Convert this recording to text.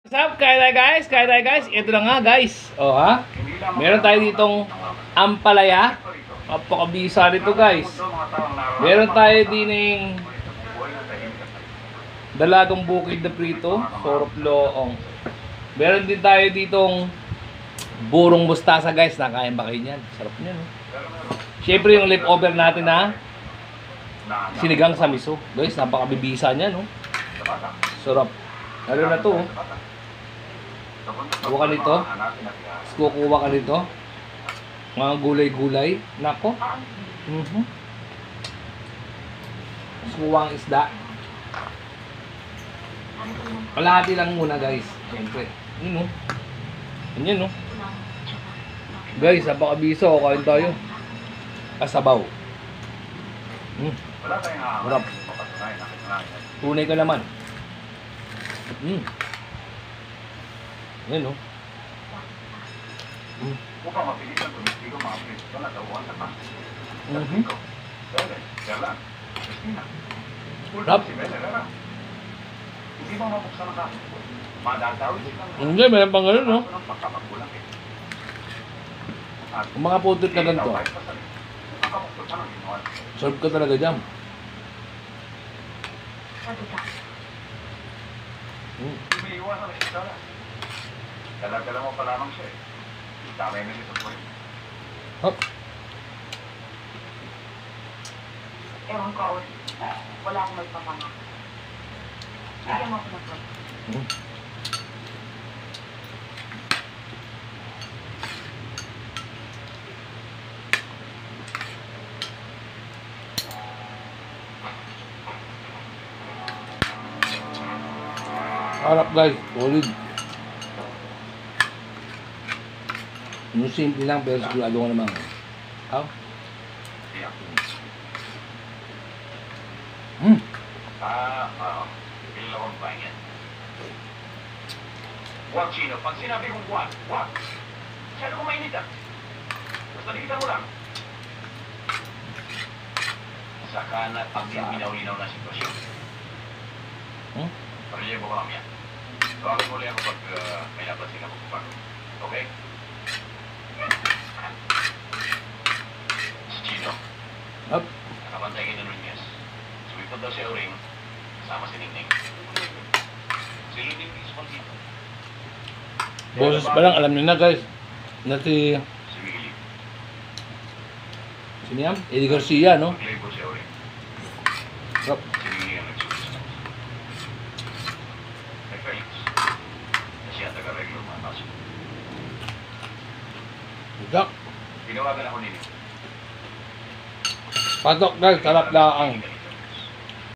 What's up? Kaya tayo guys. Ito na nga guys. O ha? Meron tayo ditong ampalaya. Napakabisa nito guys. Meron tayo dining dalagang bukid na prito. Sorop loong. Meron din tayo ditong burong mustasa guys. Nakain ba kayo niyan? Sarap niyan. Siyempre yung leftover natin na sinigang sa miso. Guys, napakabibisa niyan. Sarap. Lalo na to. Kuha ka nito. Kukuha ka nito. Mga gulay-gulay. Nako. Kuha ang isda. Kalahati lang muna guys. Siyempre. Yan. Guys, napakabisa. Kain tayo. Kasabaw. Marap. Tunay ka naman. Yan o. Upang mapilitan tumistigo mga prinsipyo na tauhan sa pasta. Gerlan, Christina. Rap. Si Bella Herrera. Hindi ba mabuksan ang kaso? Madadawin silang Hindi, mayroon pang ganun, no? ng pagkapagkulang eh. Ang mga putit na ganito. Nakapagkulang ng inuwan. Serve ka talaga dyan. Umiiwasan na siya sana. Dala-dala mo pa lamang siya eh. Damay na nito po eh. Hop. Ewan ko, wala akong magpapanga. Bigyan mo ako ng pag. Harap guys, solid. Yung simple lang pero sigurado ko naman. How? Ilan akong bayan. Huwag Chino, pag sinabi kong huwag. Masyado kong mainit ah. Basta nakita mo lang. Saka na pag minaw-linaw na sitwasyon. Pariyan mo ka mamaya. Tawagin mo lang ako pag may napansin ako kung paano. Okay? Si Chino. Hop. Nakapantay kayo ng Nunez. Sumipot daw si Auring. Kasama si Ningning. Si Luning Ispan dito. Boses pa lang, alam niyo na guys. Na si Si Willie. sino yan? Eddie Garcia, no? Maglibot si Auring. Hop. Si Willie ang nagsusunod. Kay Felix. Na siya taga-reglo mga kaso. Ito. Tinawagan ako nila. Patok guys, sarap lang.